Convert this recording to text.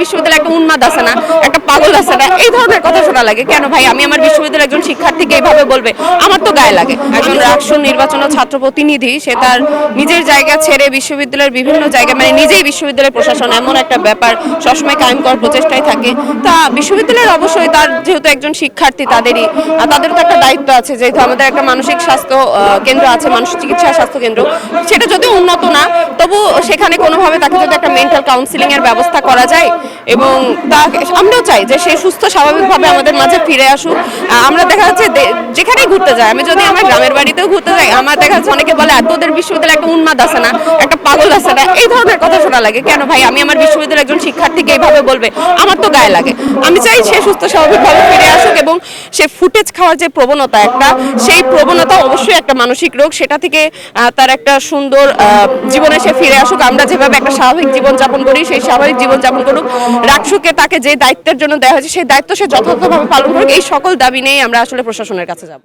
বিশ্ববিদ্যালয়ে একটা উন্মাদ আছে না, একটা পাগল আছে না, এই ধরনের কথা শোনা লাগে। কেন ভাই আমি আমার বিশ্ববিদ্যালয়ের একজন শিক্ষার্থীকে এইভাবে বলবে, আমার তো গায়ে লাগে। একজন রাষ্ট্র নির্বাচন ও ছাত্র প্রতিনিধি সে তার নিজের জায়গা ছেড়ে বিশ্ববিদ্যালয়ের বিভিন্ন জায়গায় মানে নিজেই বিশ্ববিদ্যালয়ের প্রশাসন এমন একটা ব্যাপার সবসময় কায়েম করার প্রচেষ্টায় থাকে। তা বিশ্ববিদ্যালয়ের অবশ্যই তার যেহেতু একজন শিক্ষার্থী তাদেরও তো একটা দায়িত্ব আছে, যেহেতু আমাদের একটা মানসিক স্বাস্থ্য কেন্দ্র আছে, মানসিক চিকিৎসা স্বাস্থ্য কেন্দ্র, সেটা যদিও উন্নত না তবু সেখানে কোনোভাবে তাকে যদি একটা মেন্টাল কাউন্সিলিং এর ব্যবস্থা করা যায় এবং আমরাও চাই যে সে সুস্থ স্বাভাবিকভাবে আমাদের মাঝে ফিরে আসুক। আমরা দেখা যাচ্ছে যেখানেই ঘুরতে যাই, আমি যদি আমার গ্রামের বাড়িতেও ঘুরতে যাই, আমার দেখা যাচ্ছে অনেকে বলে তোদের বিশ্ববিদ্যালয়ে একটা উন্মাদ আছে না, একটা পাগল আছে না, এই ধরনের কথা শোনা লাগে। কেন ভাই আমি আমার বিশ্ববিদ্যালয়ের একজন শিক্ষার্থীকে এইভাবে বলবে, আমার তো গায়ে লাগে। আমি চাই সে সুস্থ স্বাভাবিকভাবে ফিরে আসুক এবং সে ফুটেজ খাওয়ার যে প্রবণতা একটা, সেই প্রবণতা অবশ্যই একটা মানসিক রোগ, সেটা থেকে তার একটা সুন্দর জীবনে সে ফিরে আসুক। আমরা যেভাবে একটা স্বাভাবিক জীবনযাপন করি সেই স্বাভাবিক জীবনযাপন করুক। রাকসুকে তাকে যে দায়িত্বের জন্য দেওয়া হয়েছে সেই দায়িত্ব সে যথাযথভাবে পালন করুক। এই সকল দাবি নিয়েই আমরা আসলে প্রশাসনের কাছে যাব।